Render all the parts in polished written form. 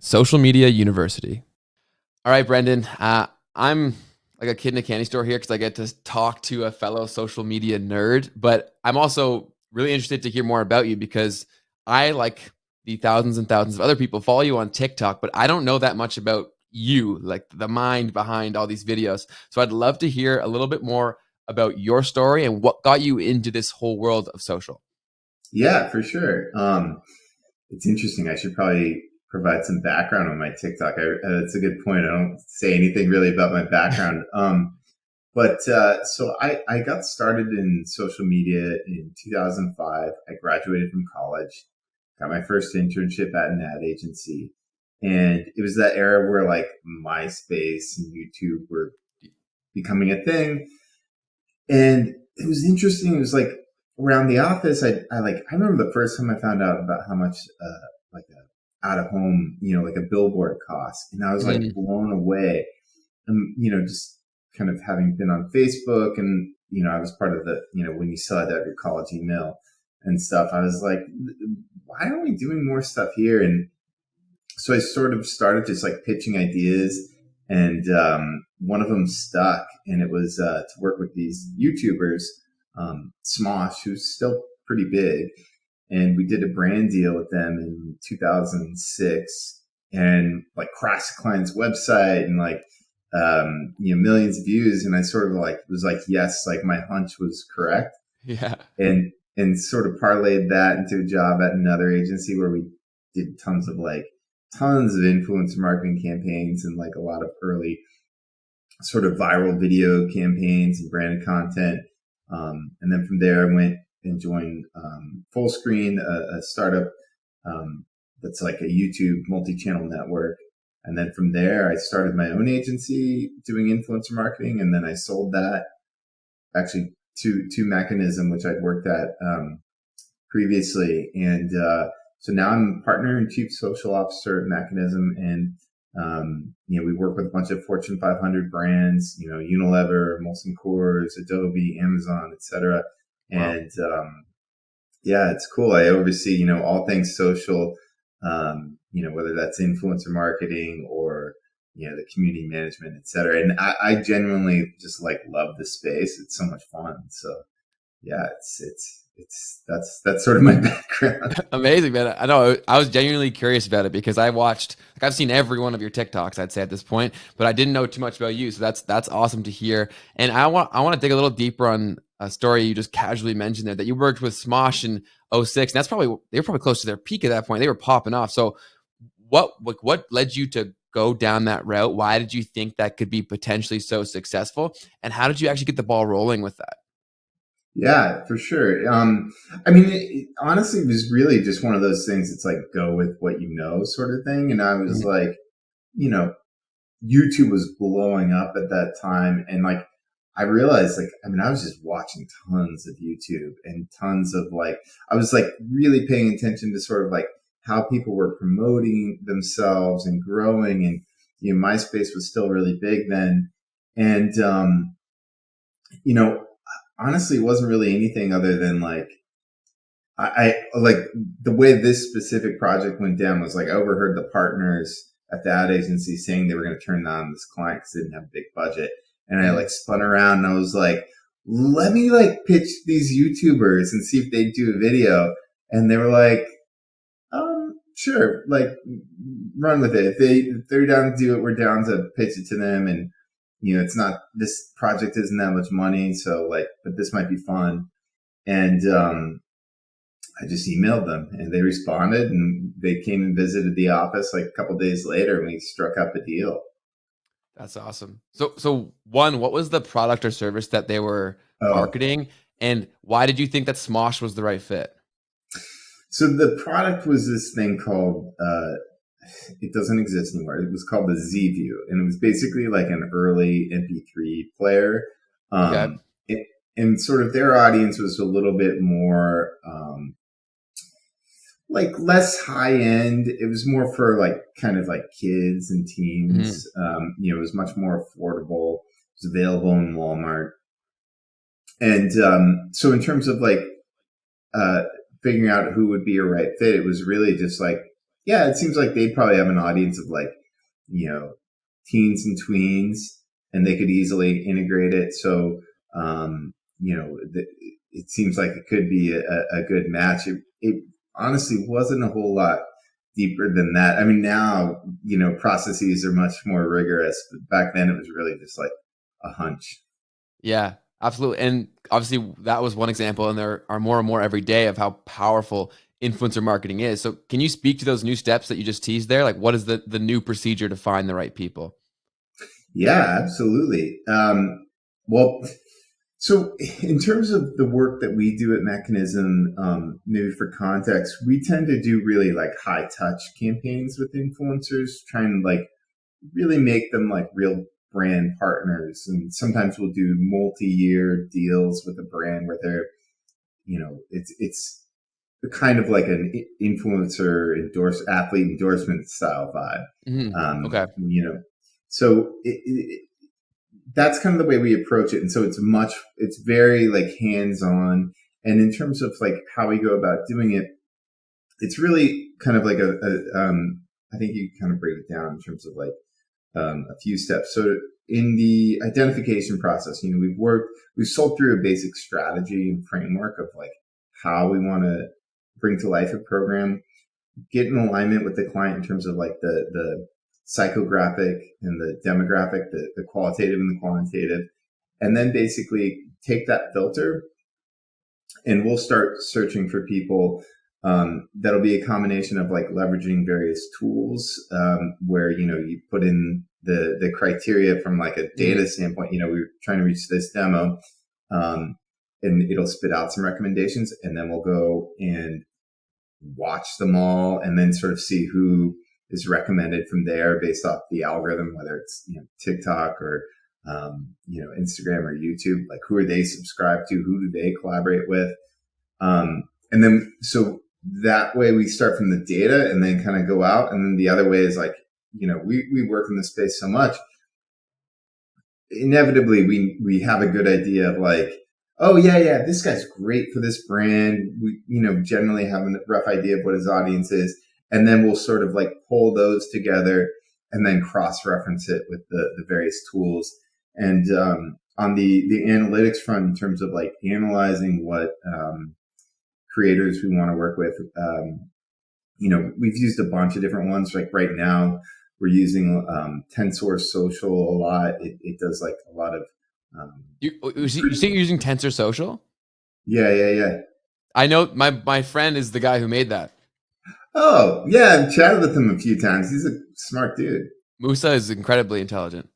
Social Media University. All right, Brendan. I'm like a kid in a candy store here because I get to talk to a fellow social media nerd, but I'm also really interested to hear more about you because I, like the thousands and thousands of other people, follow you on TikTok, but I don't know that much about you, like the mind behind all these videos. So I'd love to hear a little bit more about your story and what got you into this whole world of social. Yeah, for sure. It's interesting. I should probably provide some background on my TikTok. That's a good point. I don't say anything really about my background. So I got started in social media in 2005. I graduated from college, got my first internship at an ad agency. And it was that era where like MySpace and YouTube were becoming a thing. And it was interesting. It was like around the office. I remember the first time I found out about how much, like a out of home, like a billboard costs. And I was like blown away. And, just kind of having been on Facebook and, I was part of the, when you still had to have your college email and stuff, I was like, why aren't we doing more stuff here? And so I sort of started just like pitching ideas, and one of them stuck, and it was to work with these YouTubers, Smosh, who's still pretty big. And we did a brand deal with them in 2006 and like crashed the client's website and like, millions of views. And I sort of like was like, yes, like my hunch was correct. Yeah. And sort of parlayed that into a job at another agency where we did tons of influencer marketing campaigns and like a lot of early sort of viral video campaigns and branded content. And then from there I went and joined Fullscreen, a startup that's like a YouTube multi-channel network. And then from there, I started my own agency doing influencer marketing, and then I sold that actually to Mechanism, which I'd worked at previously. And so now I'm partner and chief social officer at Mechanism, and we work with a bunch of Fortune 500 brands, Unilever, Molson Coors, Adobe, Amazon, etc. Wow. And yeah, it's cool. I oversee, all things social, whether that's influencer marketing or, the community management, et cetera. And I genuinely just like love the space. It's so much fun. So yeah, that's sort of my background. Amazing, man. I know I was genuinely curious about it because I've seen every one of your TikToks, I'd say at this point, but I didn't know too much about you. So that's awesome to hear. And I want to dig a little deeper on a story you just casually mentioned there, that you worked with Smosh in 06. And they were probably close to their peak at that point. They were popping off. So what led you to go down that route? Why did you think that could be potentially so successful? And how did you actually get the ball rolling with that? Yeah, for sure. Honestly, it was really just one of those things. It's like go with what you know, sort of thing. And I was like, YouTube was blowing up at that time, and like I realized, I was just watching tons of YouTube and tons of I was like really paying attention to sort of like how people were promoting themselves and growing, and MySpace was still really big then, and honestly, it wasn't really anything other than like, I like the way this specific project went down was like I overheard the partners at the ad agency saying they were going to turn down this client because they didn't have a big budget. And I like spun around and I was like, let me like pitch these YouTubers and see if they do a video. And they were like, sure, like run with it. If they're down to do it, we're down to pitch it to them. And this project isn't that much money. So but this might be fun. And, I just emailed them and they responded, and they came and visited the office like a couple of days later, and we struck up a deal. That's awesome. So one, what was the product or service that they were marketing, and why did you think that Smosh was the right fit? So the product was this thing called, it doesn't exist anymore. It was called the Z-View, and it was basically like an early MP3 player. And sort of their audience was a little bit more, like less high end. It was more for like kind of like kids and teens. It was much more affordable. It was available in Walmart. And so in terms of like figuring out who would be a right fit, it was really just like, yeah, it seems like they probably have an audience of like, you know, teens and tweens, and they could easily integrate it. So, you know, it seems like it could be a good match. It honestly wasn't a whole lot deeper than that. I mean, now, you know, processes are much more rigorous, but back then it was really just like a hunch. Yeah, absolutely. And obviously, that was one example, and there are more and more every day of how powerful influencer marketing is. So, can you speak to those new steps that you just teased there? Like, what is the new procedure to find the right people? Yeah, absolutely. Well, so in terms of the work that we do at Mechanism, maybe for context, we tend to do really like high touch campaigns with influencers, trying to like really make them like real brand partners. And sometimes we'll do multi-year deals with a brand where they're, you know, it's kind of like an influencer athlete endorsement style vibe. Okay. You know, so that's kind of the way we approach it. And so it's very like hands on. And in terms of like how we go about doing it, it's really kind of like I think you kind of break it down in terms of like a few steps. So in the identification process, you know, we've sold through a basic strategy and framework of like how we want to bring to life a program, get in alignment with the client in terms of like the psychographic and the demographic, the qualitative and the quantitative, and then basically take that filter and we'll start searching for people. That'll be a combination of like leveraging various tools, where, you know, you put in the criteria from like a data standpoint. You know, we were trying to reach this demo, and it'll spit out some recommendations, and then we'll go and watch them all and then sort of see who is recommended from there based off the algorithm, whether it's, you know, TikTok or, you know, Instagram or YouTube. Like, who are they subscribed to? Who do they collaborate with? And then, so that way we start from the data and then kind of go out. And then the other way is like, you know, we work in this space so much. Inevitably, we have a good idea of like, oh yeah, this guy's great for this brand. We, you know, generally have a rough idea of what his audience is, and then we'll sort of like pull those together and then cross reference it with the various tools. And on the analytics front, in terms of like analyzing what creators we want to work with, you know, we've used a bunch of different ones. Like right now, we're using Tensor Social a lot. It does like a lot of You say you're using Tensor Social? yeah. I know my friend is the guy who made that. Oh yeah, I've chatted with him a few times. He's a smart dude. Musa is incredibly intelligent.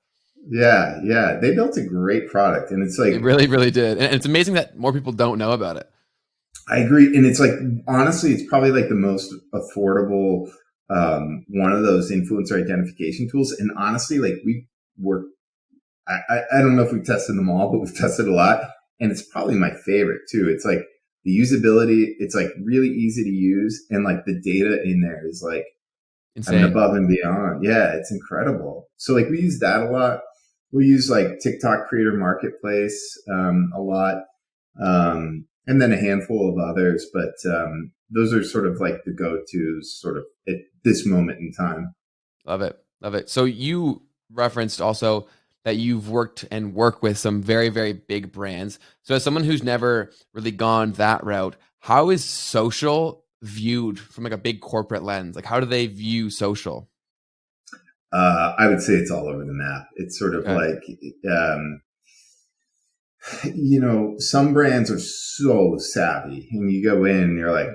Yeah. They built a great product, and it's like, They really, really did, and it's amazing that more people don't know about it. I agree, and it's like, honestly, it's probably like the most affordable one of those influencer identification tools. And honestly, like we work. I don't know if we've tested them all, but we've tested a lot, and it's probably my favorite too. It's like the usability. It's like really easy to use, and like the data in there is like, I mean, Insane. above and beyond. Yeah, it's incredible. So like we use that a lot. We use like TikTok Creator Marketplace a lot, and then a handful of others. But those are sort of like the go-tos sort of at this moment in time. Love it. Love it. So you referenced also that you've worked and work with some very, very big brands. So as someone who's never really gone that route, how is social viewed from like a big corporate lens? Like, how do they view social? I would say it's all over the map. It's sort of Okay. like, you know, some brands are so savvy, and you go in and you're like,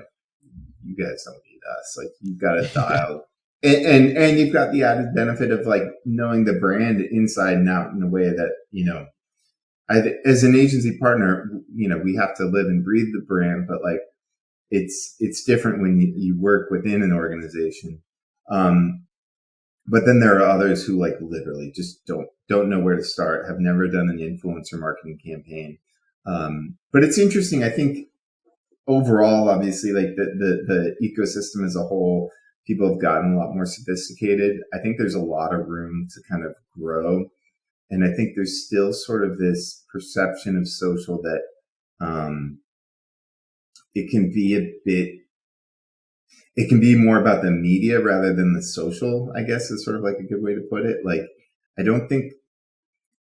you guys don't need us. Like, you've got it Yeah. dialed. And you've got the added benefit of like knowing the brand inside and out in a way that, you know, as an agency partner, you know, we have to live and breathe the brand, but like it's different when you work within an organization. But then there are others who like literally just don't know where to start, have never done an influencer marketing campaign. But it's interesting. I think overall, obviously, like the ecosystem as a whole, people have gotten a lot more sophisticated. I think there's a lot of room to kind of grow. And I think there's still sort of this perception of social that it can be a bit, it can be more about the media rather than the social, I guess is sort of like a good way to put it. Like, I don't think,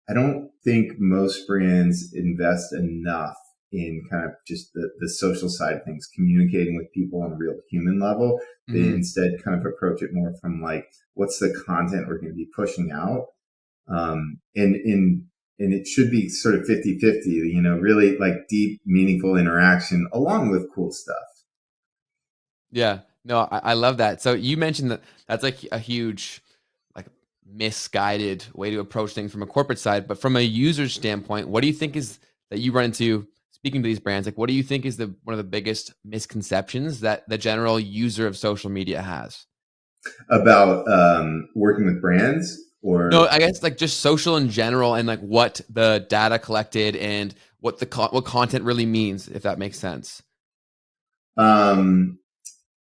I don't think most brands invest enough in kind of just the social side of things, communicating with people on a real human level. They Mhm. instead kind of approach it more from like, what's the content we're going to be pushing out? And it should be sort of 50-50, really like deep, meaningful interaction along with cool stuff. Yeah. No, I love that. So you mentioned that that's like a huge, like, misguided way to approach things from a corporate side. But from a user standpoint, what do you think is that you run into speaking to these brands? Like, what do you think is the one of the biggest misconceptions that the general user of social media has? About working with brands No, or I guess like just social in general and like what the data collected and what what content really means, if that makes sense. um,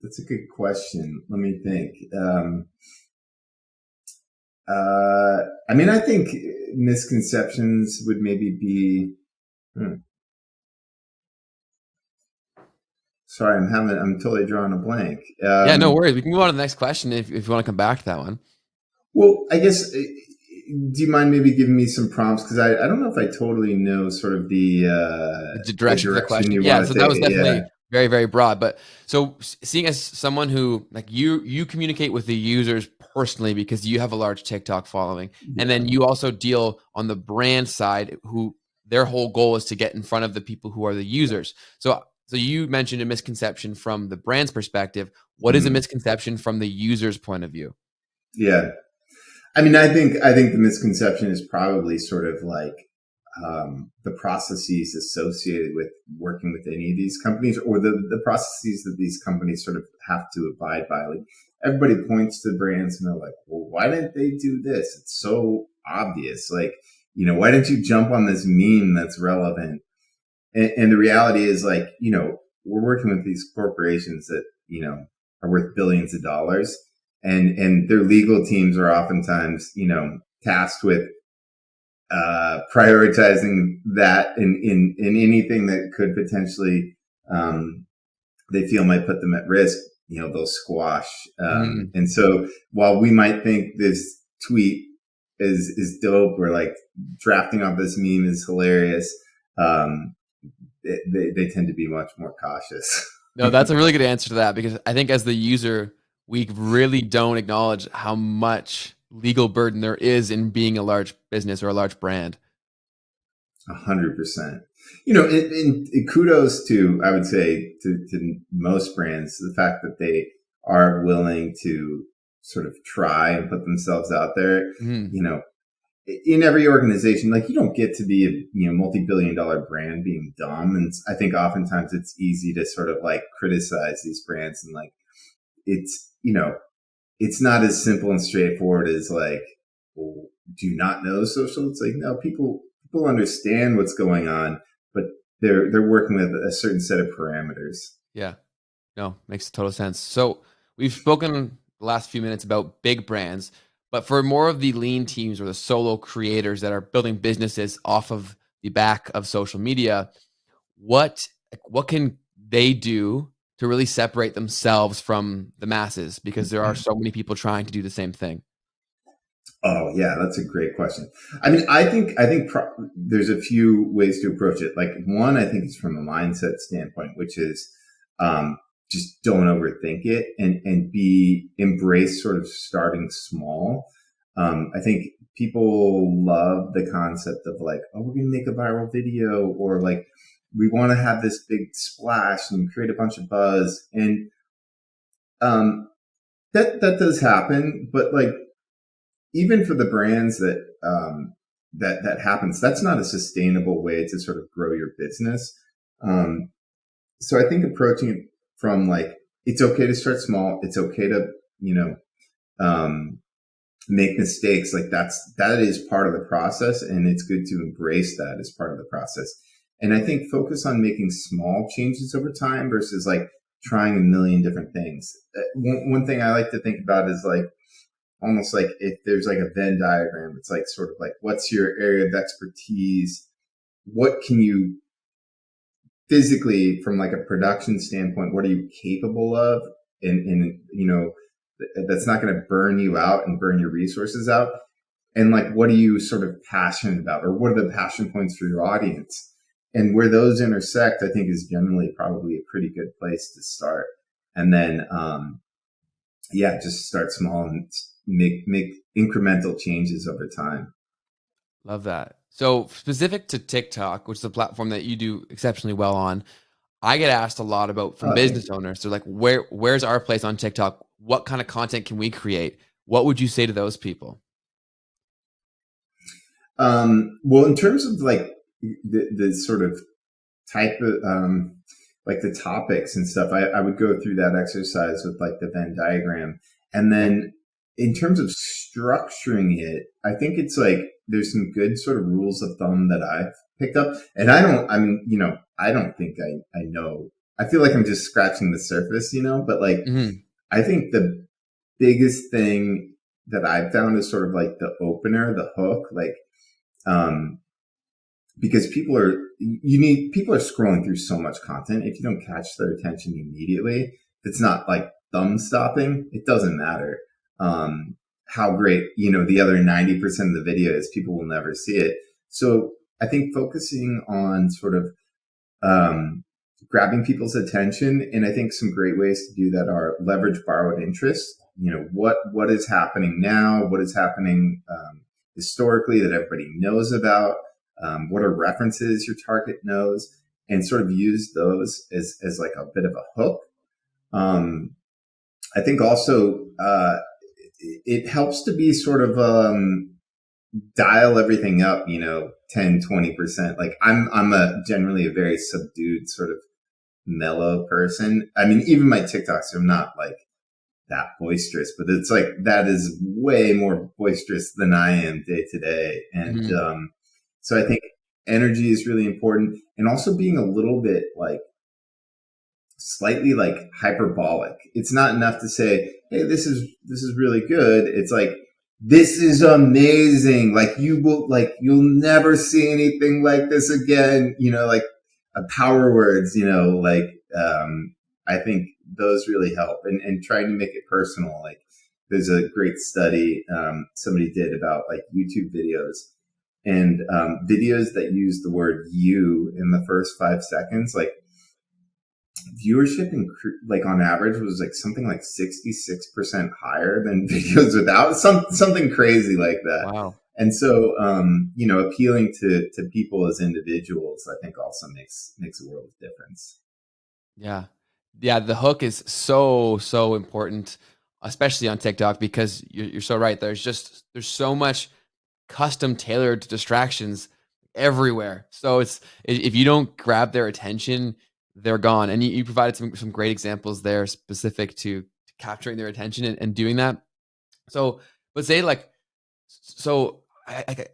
that's a good question. Let me think. I mean, I think misconceptions would maybe be. Hmm, sorry, I'm totally drawing a blank. Yeah, no worries. We can move on to the next question if you want to come back to that one. Well, I guess, do you mind maybe giving me some prompts? Because I don't know if I totally know sort of the Direction for the direction question. you Yeah, want to so that take was it. Yeah. definitely very, very broad. But so seeing as someone who like you communicate with the users personally because you have a large TikTok following, and Yeah. then you also deal on the brand side who their whole goal is to get in front of the people who are the users. So you mentioned a misconception from the brand's perspective. What is a Mhm. misconception from the user's point of view? Yeah. I mean, I think the misconception is probably sort of like the processes associated with working with any of these companies, or the processes that these companies sort of have to abide by. Like, everybody points to brands and they're like, "Well, why didn't they do this? It's so obvious. Like, why didn't you jump on this meme that's relevant?" And the reality is, like, we're working with these corporations that, are worth billions of dollars, and their legal teams are oftentimes, tasked with prioritizing that in anything that could potentially, they feel might put them at risk. They'll squash. Mm. And so while we might think this tweet is dope, or like drafting off this meme is hilarious, um, they tend to be much more cautious. No, that's a really good answer to that because I think as the user, we really don't acknowledge how much legal burden there is in being a large business or a large brand. 100%. And kudos to, I would say, to most brands, the fact that they are willing to sort of try and put themselves out there. Mhm. You know, in every organization, like, you don't get to be a multi-billion-dollar brand being dumb. And I think oftentimes it's easy to sort of like criticize these brands, and like, it's it's not as simple and straightforward as like, well, do you not know social? It's like, no, people understand what's going on, but they're working with a certain set of parameters. Yeah. No, makes total sense. So we've spoken the last few minutes about big brands, but for more of the lean teams or the solo creators that are building businesses off of the back of social media, what can they do to really separate themselves from the masses? Because there are so many people trying to do the same thing. Oh yeah, that's a great question. I mean, I think there's a few ways to approach it. Like, one, I think is from a mindset standpoint, which is, um, just don't overthink it, and be embrace sort of starting small. I think people love the concept of like, oh, we're going to make a viral video, or like, we want to have this big splash and create a bunch of buzz, and um, that does happen, but like, even for the brands that happens, that's not a sustainable way to sort of grow your business. Um, so I think approaching it from like, it's okay to start small. It's okay to, you know, um, make mistakes. Like, that is part of the process, and it's good to embrace that as part of the process. And I think focus on making small changes over time versus like trying a million different things. One thing I like to think about is like, almost like if there's like a Venn diagram, it's like sort of like, what's your area of expertise? What can you physically, from like a production standpoint, what are you capable of? and that's not going to burn you out and burn your resources out. And like, what are you sort of passionate about, or what are the passion points for your audience? And where those intersect, I think, is generally probably a pretty good place to start. And then, just start small and make incremental changes over time. Love that. So specific to TikTok, which is a platform that you do exceptionally well on, I get asked a lot about from Oh, thank business you. owners. They're like, where's our place on TikTok? What kind of content can we create? What would you say to those people? Well, in terms of like the sort of type of like the topics and stuff, I would go through that exercise with like the Venn diagram. And Okay. then in terms of structuring it, I think it's like there's some good sort of rules of thumb that I've picked up. And I don't think I know. I feel like I'm just scratching the surface, but like Mhm. I think the biggest thing that I've found is sort of like the opener, the hook, like, um, because people are scrolling through so much content. If you don't catch their attention immediately, it's not like thumb stopping. It doesn't matter how great the other 90% of the video is. People will never see it. So I think focusing on sort of um, grabbing people's attention, and I think some great ways to do that are leverage borrowed interest. What is happening now? What is happening historically that everybody knows about? What are references your target knows, and sort of use those as like a bit of a hook. Um, I think also it helps to be sort of dial everything up, 10-20%. Like I'm generally a very subdued sort of mellow person. I mean, even my TikToks, I'm not like that boisterous, but it's like that is way more boisterous than I am day to day. And Mhm. so I think energy is really important, and also being a little bit like slightly like hyperbolic. It's not enough to say, "Hey, this is really good." It's like, "This is amazing. Like you'll never see anything like this again." Like power words. Like I think those really help, and trying to make it personal. Like there's a great study somebody did about like YouTube videos. And videos that use the word "you" in the first 5 seconds, like viewership like on average was like something like 66% higher than videos without something crazy like that. Wow. And so appealing to people as individuals, I think also makes a world of difference. Yeah. Yeah, the hook is so important, especially on TikTok because you're so right. There's so much custom tailored distractions everywhere. So if you don't grab their attention, they're gone. And you provided some great examples there specific to capturing their attention and doing that. So, but say like, so I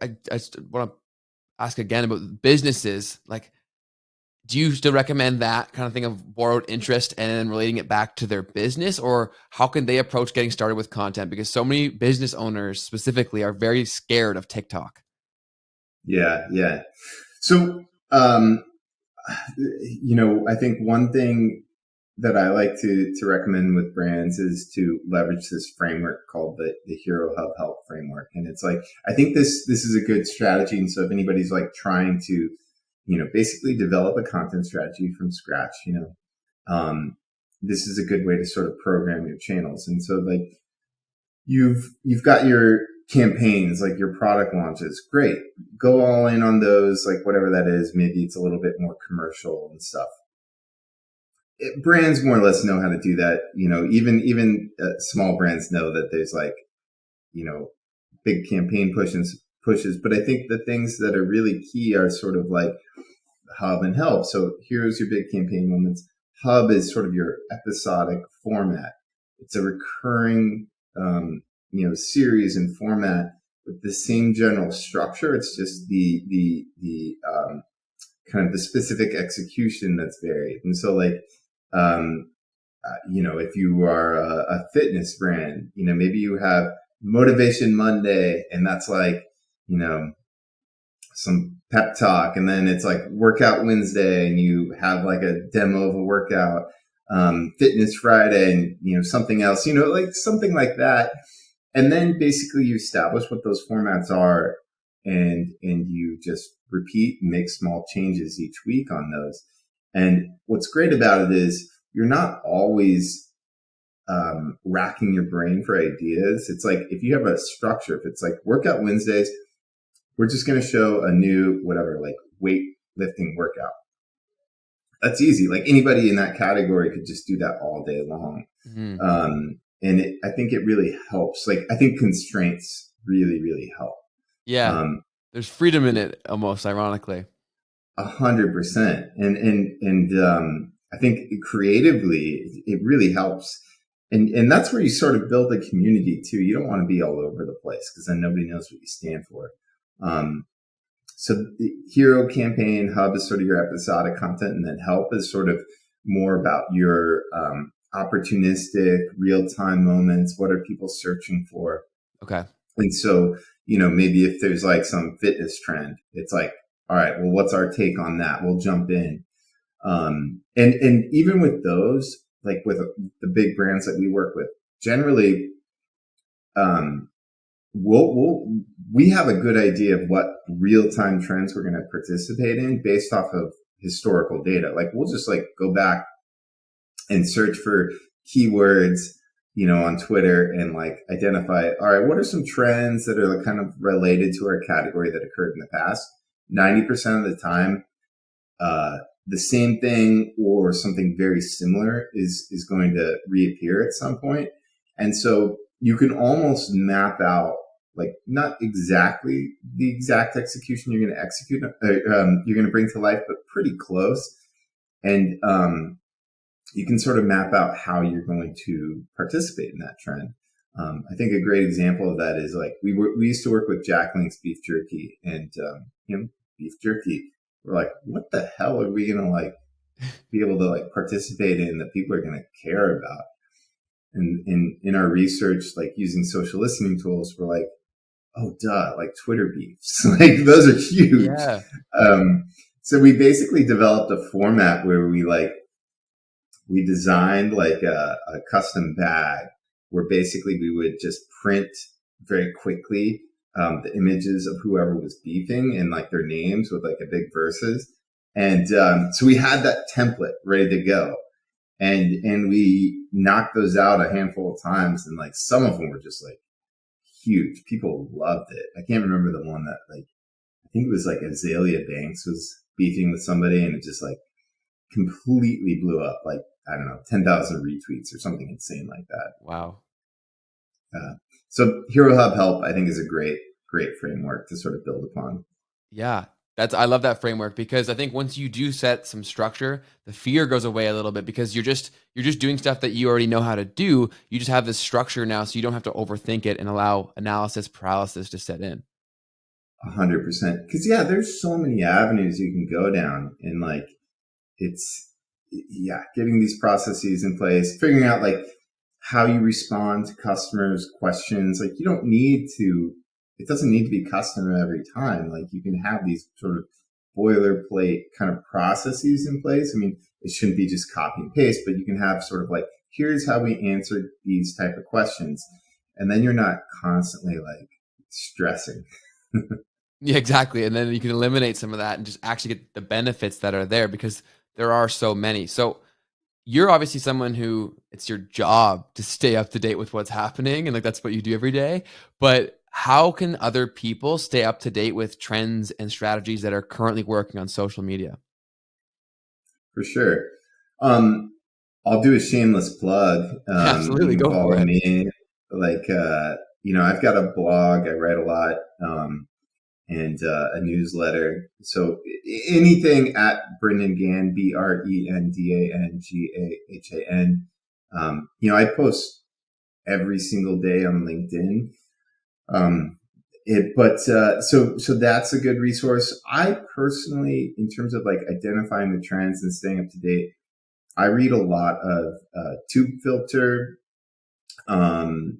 want to ask again about businesses. Like, do you still recommend that kind of thing of borrowed interest and then relating it back to their business, or how can they approach getting started with content? Because so many business owners specifically are very scared of TikTok. Yeah. So I think one thing that I like to recommend with brands is to leverage this framework called the Hero Hub Help framework. And it's like, I think this is a good strategy. And so if anybody's like trying to, basically develop a content strategy from scratch, this is a good way to sort of program your channels. And so like you've got your campaigns, like your product launches. Great. Go all in on those, like whatever that is. Maybe it's a little bit more commercial and stuff. Brands more or less know how to do that. Even small brands know that there's like, big campaign pushes. But I think the things that are really key are sort of like hub and help. So here's your big campaign moments. Hub is sort of your episodic format. It's a recurring, series and format with the same general structure. It's just the kind of the specific execution that's varied. And so like, um, if you are a fitness brand, maybe you have Motivation Monday, and that's like, you know, some pep talk, and then it's like Workout Wednesday, and you have like a demo of a workout. Fitness Friday, and something else, like something like that. And then basically you establish what those formats are, and you just repeat and make small changes each week on those. And what's great about it is you're not always racking your brain for ideas. It's like if you have a structure, if it's like Workout Wednesdays, we're just going to show a new whatever, like weightlifting workout. That's easy. Like anybody in that category could just do that all day long. And I think it really helps. Like I think constraints really, really help. Yeah. There's freedom in it, almost ironically. 100%. And I think creatively it really helps. And that's where you sort of build a community too. You don't want to be all over the place because then nobody knows what you stand for. So the Hero Campaign Hub is sort of your episodic content, and then Help is sort of more about your opportunistic, real-time moments. What are people searching for? Okay. And so, maybe if there's like some fitness trend, it's like, all right, well, what's our take on that? We'll jump in. And even with those, like with the big brands that we work with, generally, we have a good idea of what real-time trends we're going to participate in based off of historical data. Like we'll just like go back and search for keywords, on Twitter and like identify, all right, what are some trends that are kind of related to our category that occurred in the past? 90% of the time, the same thing or something very similar is going to reappear at some point. And so you can almost map out, like not exactly the exact execution you're going to execute, you're going to bring to life, but pretty close. And you can sort of map out how you're going to participate in that trend. I think a great example of that is like we used to work with Jack Link's beef jerky, and beef jerky. We're like, what the hell are we going to like be able to like participate in that people are going to care about? And in our research, like using social listening tools, we're like, oh, duh, like Twitter beefs. Like those are huge. Yeah. So we basically developed a format where we designed like a custom bag where basically we would just print very quickly the images of whoever was beefing and like their names with like a big verses. And so we had that template ready to go. And we knocked those out a handful of times, and like some of them were just like huge. People loved it. I can't remember the one that like, I think it was like Azalea Banks was beefing with somebody, and it just like completely blew up. Like, I don't know, 10,000 retweets or something insane like that. Wow. So Hero Hub Help, I think, is a great framework to sort of build upon. Yeah. I love that framework, because I think once you do set some structure, the fear goes away a little bit, because you're just doing stuff that you already know how to do. You just have this structure now, so you don't have to overthink it and allow analysis paralysis to set in. 100%. Because yeah, there's so many avenues you can go down, and like it's getting these processes in place, figuring out like how you respond to customers' questions. Like you don't need to. It doesn't need to be custom every time. Like you can have these sort of boilerplate kind of processes in place. I mean, it shouldn't be just copy and paste, but you can have sort of like, here's how we answered these type of questions. And then you're not constantly like stressing. Yeah, exactly. And then you can eliminate some of that and just actually get the benefits that are there, because there are so many. So you're obviously someone who it's your job to stay up to date with what's happening, and like that's what you do every day. But how can other people stay up to date with trends and strategies that are currently working on social media? For sure. I'll do a shameless plug. Absolutely, You can go for follow it. me. Like, I've got a blog. I write a lot, and a newsletter. So anything at Brendan Gahan, BrendanGahan. I post every single day on LinkedIn. So that's a good resource. I personally, in terms of like identifying the trends and staying up to date, I read a lot of Tube Filter. That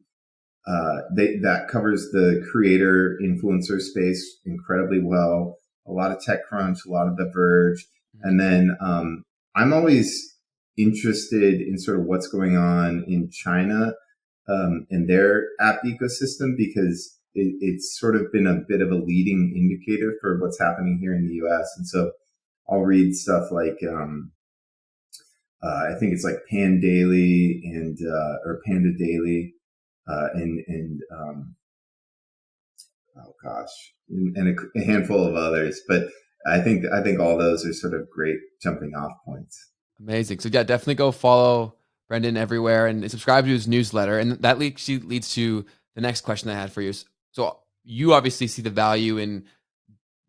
covers the creator influencer space incredibly well. A lot of TechCrunch, a lot of The Verge, and then I'm always interested in sort of what's going on in China and their app ecosystem, because it's sort of been a bit of a leading indicator for what's happening here in the US. And so I'll read stuff like, I think it's like Pan Daily and, or Panda Daily, and oh gosh, and a handful of others. But I think all those are sort of great jumping off points. Amazing. So yeah, definitely go follow Brendan everywhere and subscribe to his newsletter. And that leads to the next question I had for you. So you obviously see the value in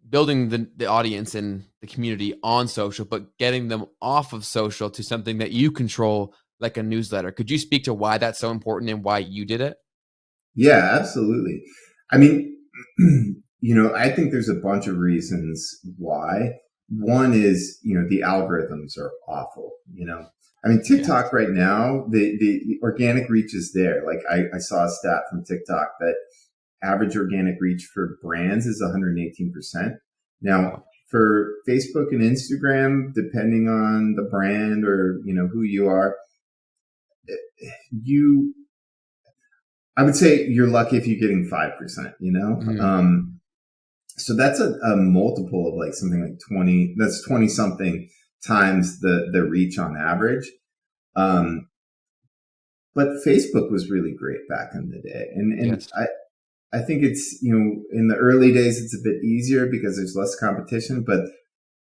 building the audience and the community on social, but getting them off of social to something that you control, like a newsletter. Could you speak to why that's so important and why you did it? Yeah, absolutely. I mean, I think there's a bunch of reasons why. One is, the algorithms are awful, I mean, TikTok Yes. right now, the organic reach is there. Like I saw a stat from TikTok that average organic reach for brands is 118%. Now, Wow. for Facebook and Instagram, depending on the brand or, who you are, I would say you're lucky if you're getting 5%, Mhm. So that's a multiple of like something like 20, that's 20 something times the reach on average. But Facebook was really great back in the day. And Yes. I think it's, in the early days, it's a bit easier because there's less competition, but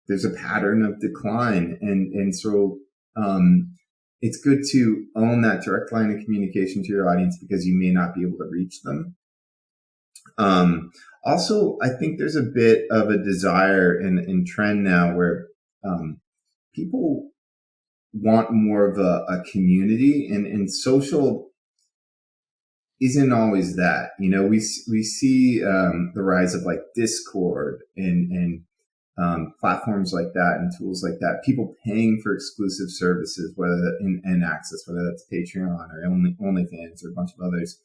there's a pattern of decline. And so, it's good to own that direct line of communication to your audience because you may not be able to reach them. Also, I think there's a bit of a desire in trend now where, people want more of a community, and social isn't always that. We see the rise of like Discord and platforms like that and tools like that. People paying for exclusive services, whether and access, whether that's Patreon or OnlyFans or a bunch of others.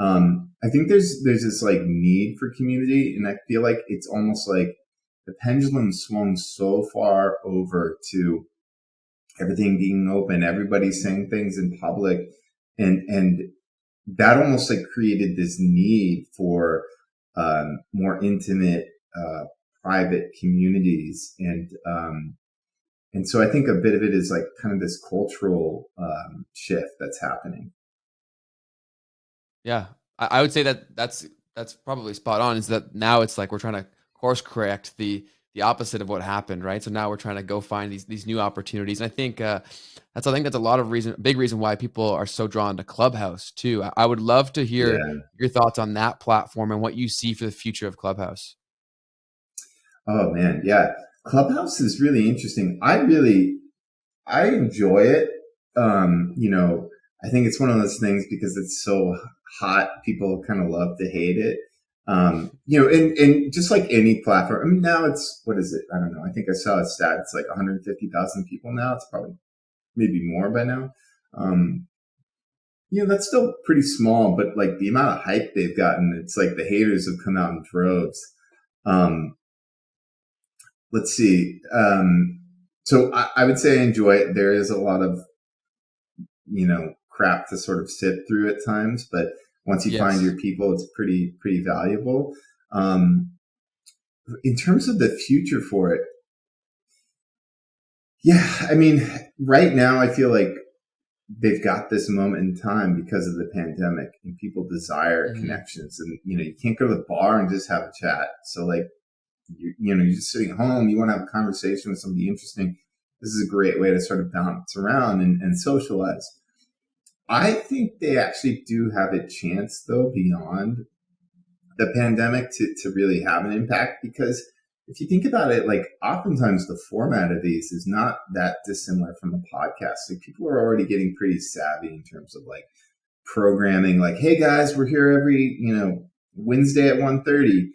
I think there's this like need for community, and I feel like it's almost like the pendulum swung so far over to everything being open, everybody saying things in public, and that almost like created this need for more intimate, private communities, and so I think a bit of it is like kind of this cultural shift that's happening. Yeah, I would say that's probably spot on. Is that now it's like we're trying to course correct the opposite of what happened, right? So now we're trying to go find these new opportunities. And I think that's a lot of big reason why people are so drawn to Clubhouse too. I would love to hear Yeah. your thoughts on that platform and what you see for the future of Clubhouse. Oh man, yeah. Clubhouse is really interesting. I enjoy it. I think it's one of those things because it's so hot, people kind of love to hate it. And just like any platform, I mean, now it's, what is it? I don't know. I think I saw a stat. It's like 150,000 people now. It's probably maybe more by now. Um, that's still pretty small, but like the amount of hype they've gotten, it's like the haters have come out in droves. Um, let's see. So I would say I enjoy it. There is a lot of, crap to sort of sift through at times, but once you find Yes. your people, it's pretty valuable. Um, in terms of the future for it, yeah, I mean, right now I feel like they've got this moment in time because of the pandemic, and people desire Mhm. connections, and you can't go to the bar and just have a chat. So like, you're just sitting at home, you want to have a conversation with somebody interesting. This is a great way to sort of bounce around and socialize. I think they actually do have a chance, though, beyond the pandemic to really have an impact, because if you think about it, like oftentimes the format of these is not that dissimilar from a podcast. Like people are already getting pretty savvy in terms of like programming, like, hey guys, we're here every, Wednesday at 1:30.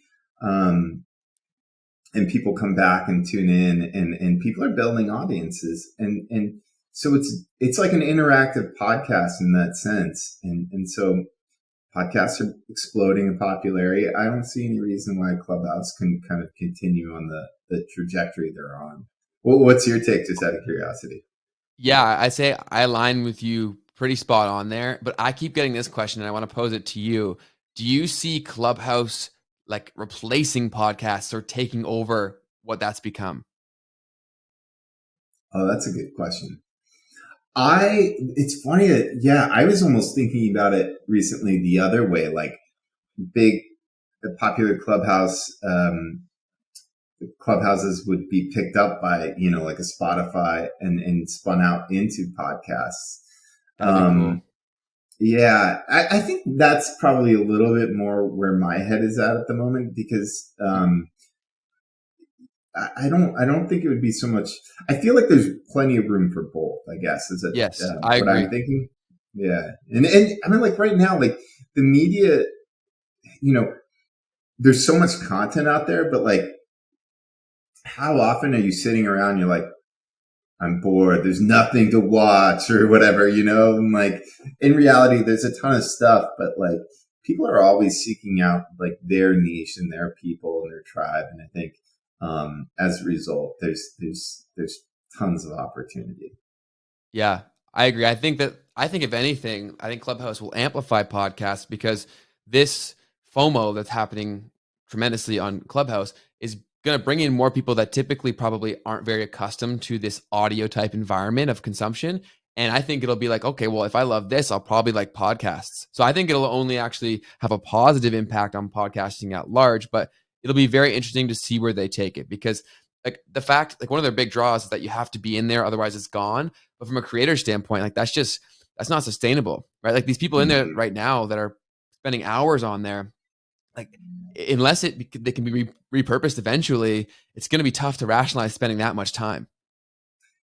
And people come back and tune in, and people are building audiences, and so it's like an interactive podcast in that sense, and so podcasts are exploding in popularity. I don't see any reason why Clubhouse can kind of continue on the trajectory they're on. Well, what's your take, just out of curiosity? Yeah, I say I align with you pretty spot on there, but I keep getting this question and I want to pose it to you. Do you see Clubhouse like replacing podcasts or taking over what that's become? Oh, that's a good question. It's funny that, yeah, I was almost thinking about it recently the other way, like big, the popular clubhouses would be picked up by, like a Spotify and spun out into podcasts. That'd be Um, cool. yeah, I think that's probably a little bit more where my head is at the moment because, I don't think it would be so much. I feel like there's plenty of room for both, I guess, is it Yes, I what I'm agree. thinking? Yeah. And I mean, like right now, like the media, you know, there's so much content out there, but like how often are you sitting around? You're like, I'm bored. There's nothing to watch or whatever, And like in reality, there's a ton of stuff, but like people are always seeking out like their niche and their people and their tribe. And I think, as a result, there's tons of opportunity. Yeah, I agree. I think if anything, I think Clubhouse will amplify podcasts because this FOMO that's happening tremendously on Clubhouse is going to bring in more people that typically probably aren't very accustomed to this audio type environment of consumption. And I think it'll be like, okay, well, if I love this, I'll probably like podcasts. So I think it'll only actually have a positive impact on podcasting at large, but it'll be very interesting to see where they take it because like the fact, like one of their big draws is that you have to be in there, otherwise it's gone. But from a creator standpoint, like that's not sustainable, right? Like these people in there Mhm. right now that are spending hours on there, like unless they can be repurposed eventually, it's going to be tough to rationalize spending that much time.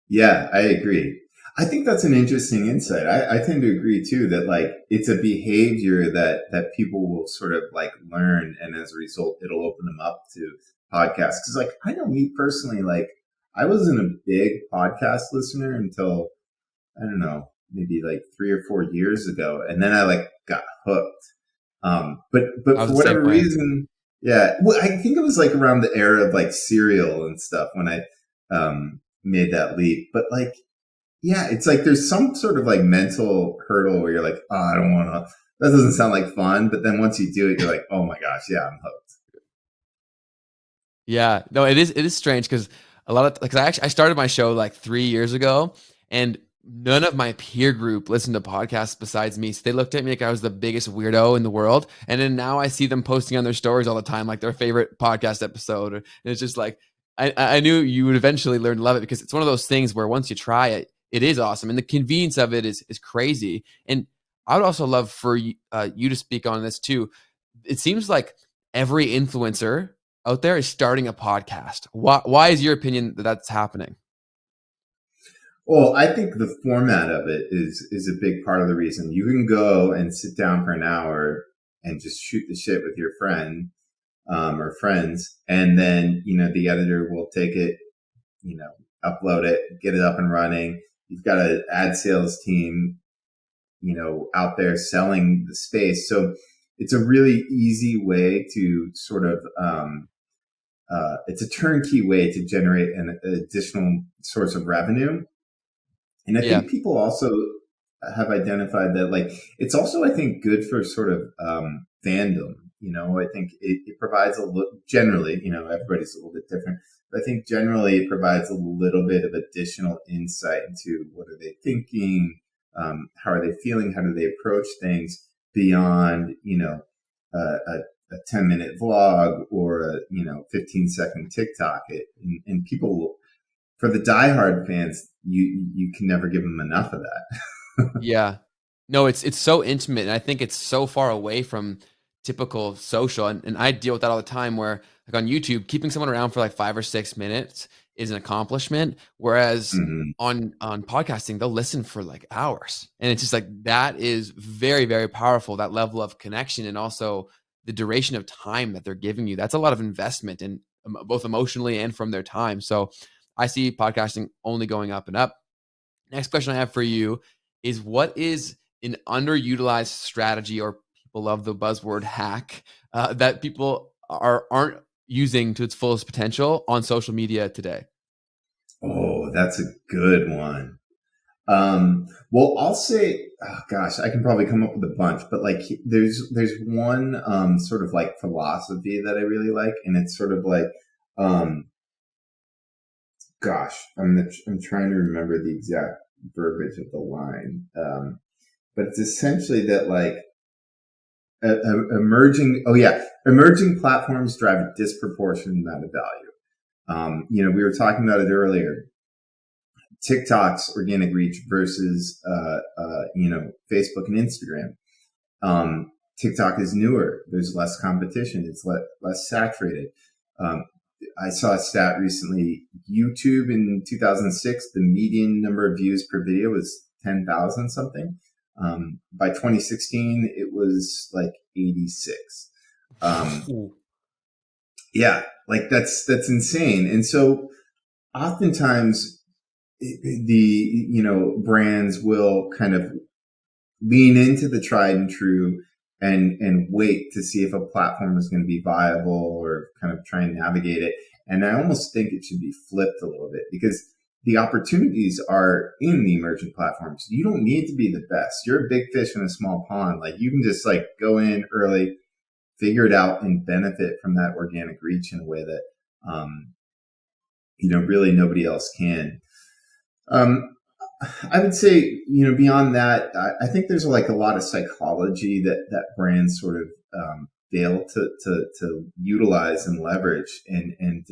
Yeah, I agree. I think that's an interesting insight. I tend to agree too that like it's a behavior that people will sort of like learn, and as a result, it'll open them up to podcasts. Because like I know me personally, like I wasn't a big podcast listener until I don't know, maybe like 3 or 4 years ago, and then I like got hooked. But I was for the same whatever way. reason, yeah, well, I think it was like around the era of like Serial and stuff when I made that leap. But like, yeah, it's like there's some sort of like mental hurdle where you're like, oh, I don't want to. That doesn't sound like fun. But then once you do it, you're like, oh my gosh, yeah, I'm hooked. Yeah, no, it is strange because a lot of like I started my show like 3 years ago, and none of my peer group listened to podcasts besides me. So they looked at me like I was the biggest weirdo in the world, and then now I see them posting on their stories all the time, like their favorite podcast episode. And it's just like I knew you would eventually learn to love it because it's one of those things where once you try it, it is awesome, and the convenience of it is crazy. And I would also love for you to speak on this too. It seems like every influencer out there is starting a podcast. Why is your opinion that that's happening? Well, I think the format of it is a big part of the reason. You can go and sit down for an hour and just shoot the shit with your friend or friends, and then the editor will take it, upload it, get it up and running. You've got an ad sales team, out there selling the space, so it's a really easy way to sort of it's a turnkey way to generate an additional source of revenue. And I Yeah, think people also have identified that, like, it's also, I think, good for sort of fandom. I think it provides a little, generally, everybody's a little bit different, but I think generally it provides a little bit of additional insight into what are they thinking, how are they feeling, how do they approach things beyond, a 10-minute vlog or a 15-second TikTok. And people, for the diehard fans, you can never give them enough of that. yeah. No, it's so intimate, and I think it's so far away from typical social. And I deal with that all the time. Where like on YouTube, keeping someone around for like 5 or 6 minutes is an accomplishment, whereas Hmm. on podcasting, they'll listen for like hours, and it's just like that is very very powerful. That level of connection, and also the duration of time that they're giving you. That's a lot of investment in both emotionally and from their time. So I see podcasting only going up and up. Next question I have for you is what is an underutilized strategy, or people love the buzzword hack, that people aren't using to its fullest potential on social media today? Oh, that's a good one. Well, I'll say, oh gosh, I can probably come up with a bunch, but like there's one sort of like philosophy that I really like, and it's sort of like um, gosh, I'm trying to remember the exact verbiage of the line, but it's essentially that like emerging platforms drive a disproportionate amount of value. We were talking about it earlier. TikTok's organic reach versus Facebook and Instagram. TikTok is newer. There's less competition. It's less saturated. Um, I saw a stat recently. YouTube in 2006, the median number of views per video was 10,000 something. By 2016, it was like 86. Yeah, like that's insane. And so oftentimes the brands will kind of lean into the tried and true and wait to see if a platform is going to be viable or kind of try and navigate it. And I almost think it should be flipped a little bit because the opportunities are in the emergent platforms. You don't need to be the best. You're a big fish in a small pond. Like you can just like go in early, figure it out, and benefit from that organic reach in a way that really nobody else can. Um, I would say, beyond that, I think there's like a lot of psychology that brands sort of fail to utilize and leverage, and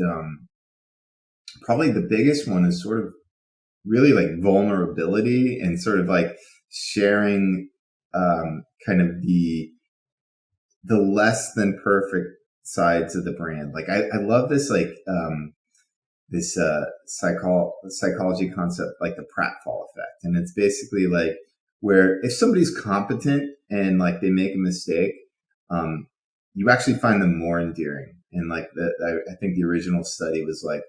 probably the biggest one is sort of really like vulnerability and sort of like sharing kind of the less than perfect sides of the brand. Like I love this like this psychology concept like the pratfall effect, and it's basically like where if somebody's competent and like they make a mistake, you actually find them more endearing. And like I think the original study was like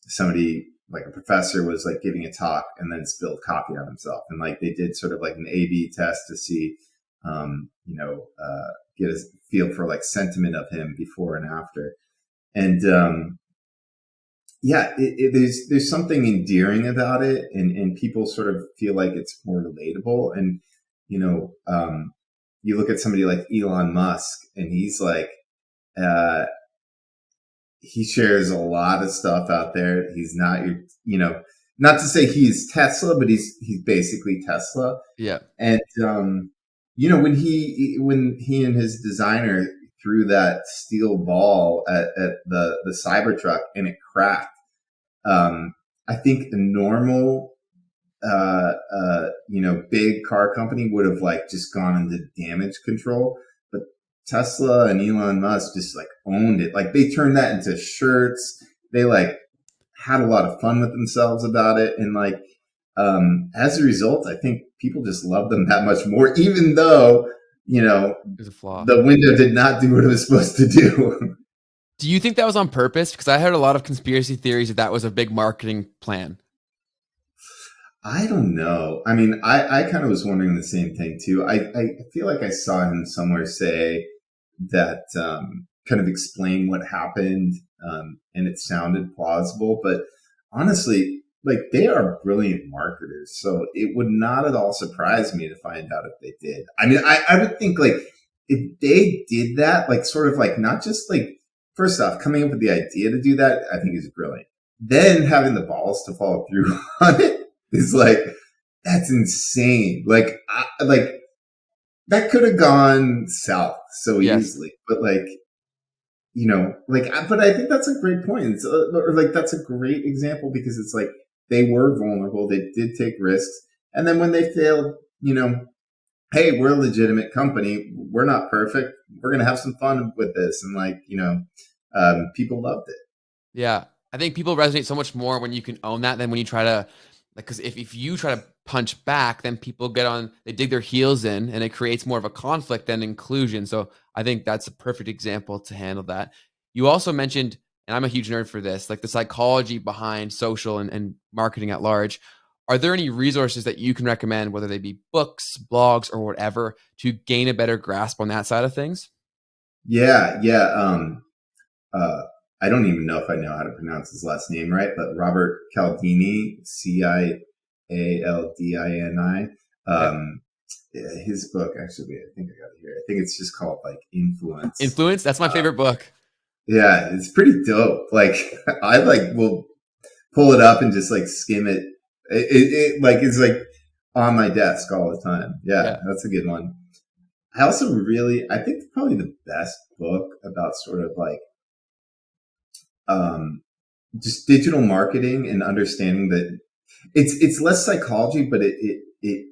somebody like a professor was like giving a talk and then spilled coffee on himself, and like they did sort of like an A/B test to see, get a feel for like sentiment of him before and after, and there's something endearing about it, and people sort of feel like it's more relatable. And you look at somebody like Elon Musk, and he's like, uh, he shares a lot of stuff out there. He's not not to say he's Tesla, but he's basically Tesla. Yeah. And when he and his designer threw that steel ball at the Cybertruck and it cracked. I think a normal, big car company would have like just gone into damage control, but Tesla and Elon Musk just like owned it. Like they turned that into shirts. They like had a lot of fun with themselves about it, and like as a result, I think people just love them that much more, even though There's a flaw. the window did not do what it was supposed to do. Do you think that was on purpose? Because I heard a lot of conspiracy theories that was a big marketing plan. I don't know. I mean, I kind of was wondering the same thing too. I feel like I saw him somewhere say that kind of explain what happened, and it sounded plausible. But honestly, like they are brilliant marketers, so it would not at all surprise me to find out if they did. I mean, I would think like if they did that, like sort of like not just like first off coming up with the idea to do that, I think is brilliant. Then having the balls to follow through on it is like that's insane. Like that could have gone south so Yes. easily, but like but I think that's a great point. Or like that's a great example because it's like they were vulnerable, they did take risks, and then when they failed, hey, we're a legitimate company, we're not perfect, we're gonna have some fun with this, and like people loved it. Yeah. I think people resonate so much more when you can own that than when you try to, like, because if you try to punch back, then people they dig their heels in, and it creates more of a conflict than inclusion. So I think that's a perfect example to handle that. You also mentioned, and I'm a huge nerd for this, like the psychology behind social and marketing at large. Are there any resources that you can recommend, whether they be books, blogs, or whatever, to gain a better grasp on that side of things? Yeah. Uh, I don't even know if I know how to pronounce his last name right, but Robert Cialdini, Cialdini. Aldini. Okay. Yeah, his book, actually, I think I got it here. I think it's just called like Influence. Influence. That's my favorite book. Yeah, it's pretty dope. Like I like will pull it up and just like skim it. Like it's like on my desk all the time. Yeah, Yeah. that's a good one. I also really, I think probably the best book about sort of like um, just digital marketing and understanding that it's less psychology, but it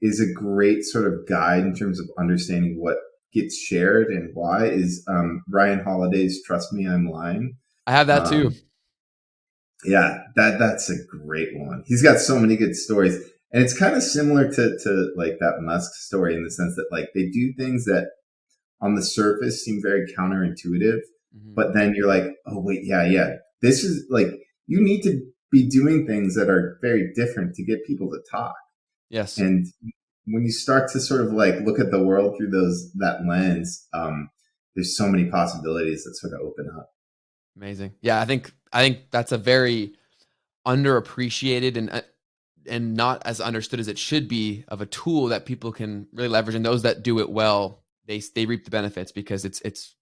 is a great sort of guide in terms of understanding what gets shared and why. Is Ryan Holiday's "Trust Me, I'm Lying." I have that too. Um, yeah, that's a great one. He's got so many good stories, and it's kind of similar to like that Musk story in the sense that like they do things that on the surface seem very counterintuitive, Mhm. but then you're like, oh wait, yeah, this is like you need to be doing things that are very different to get people to talk. Yes. And when you start to sort of like look at the world through that lens, there's so many possibilities that sort of open up. Amazing. Yeah, I think that's a very underappreciated and not as understood as it should be of a tool that people can really leverage. And those that do it well, they reap the benefits because it's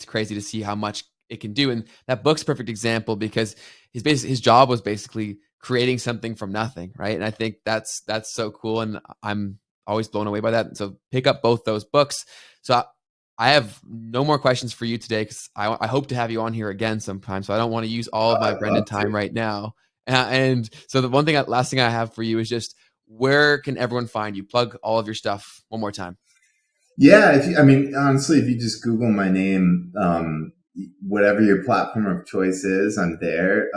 crazy to see how much it can do. And that book's a perfect example because his job was basically creating something from nothing, right? And I think that's so cool, and I'm always blown away by that. So pick up both those books. So I have no more questions for you today because I hope to have you on here again sometime. So I don't want to use all of my I'd Brendan love time to. right now. And so the last thing I have for you is just where can everyone find you? Plug all of your stuff one more time. Yeah, I mean, honestly, if you just Google my name, whatever your platform of choice is, I'm there.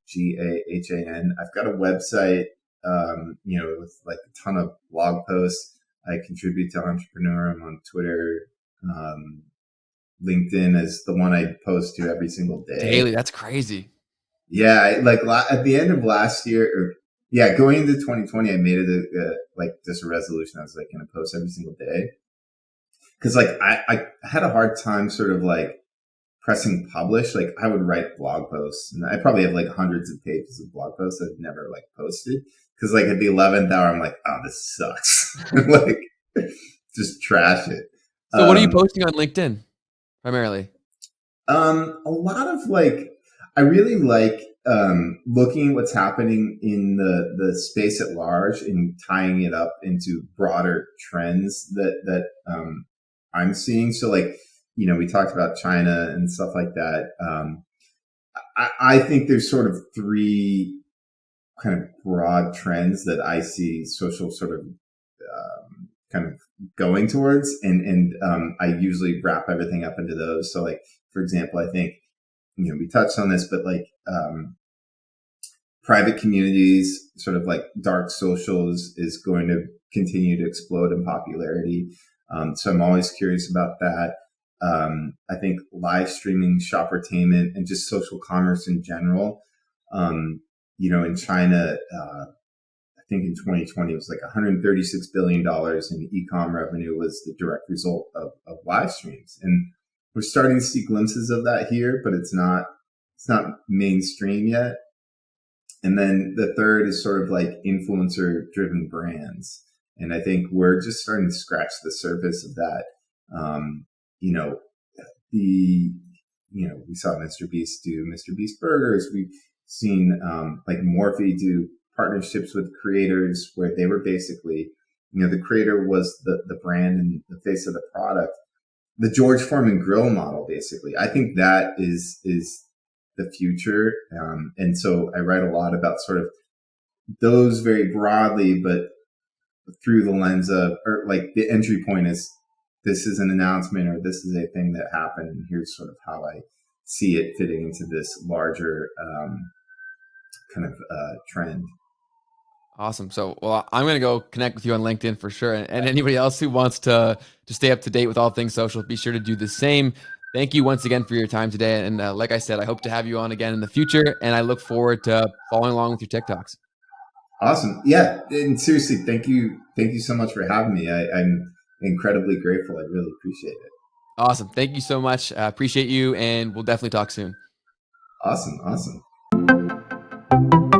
BrendanGahan. I've got a website, with like a ton of blog posts. I contribute to Entrepreneur. I'm on Twitter. Um, LinkedIn is the one I post to every single day. Daily, that's crazy. Yeah, at the end of last year, or yeah, going into 2020, I made it like just a resolution. I was like going to post every single day because like I had a hard time sort of like pressing publish. Like I would write blog posts, and I probably have like hundreds of pages of blog posts I've never like posted because like at the 11th hour, I'm like, oh, this sucks. Like just trash it. So what are you Um, posting on LinkedIn primarily? A lot of like, I really like looking at what's happening in the space at large and tying it up into broader trends that I'm seeing. So like, we talked about China and stuff like that. I think there's sort of three kind of broad trends that I see social sort of kind of going towards, and I usually wrap everything up into those. So like, for example, I think we touched on this, but like private communities, sort of like dark socials, is going to continue to explode in popularity. So I'm always curious about that. I think live streaming, shoppertainment, and just social commerce in general. In China, I think in 2020 it was like $136 billion in e-com revenue was the direct result of live streams, and we're starting to see glimpses of that here, but it's not mainstream yet. And then the third is sort of like influencer driven brands. And I think we're just starting to scratch the surface of that. You know, the, we saw Mr. Beast do Mr. Beast burgers. We've seen, like Morphe do partnerships with creators where they were basically, the creator was the brand and the face of the product. The George Foreman grill model, basically. I think that is the future. And so I write a lot about sort of those very broadly, but through the lens of, or like the entry point is, this is an announcement or this is a thing that happened. And here's sort of how I see it fitting into this larger kind of trend. Awesome. So, well, I'm going to go connect with you on LinkedIn for sure. And anybody else who wants to stay up to date with all things social, be sure to do the same. Thank you once again for your time today. And like I said, I hope to have you on again in the future. And I look forward to following along with your TikToks. Awesome. Yeah. And seriously, thank you. Thank you so much for having me. I'm incredibly grateful. I really appreciate it. Awesome. Thank you so much. Appreciate you. And we'll definitely talk soon. Awesome. Awesome. you.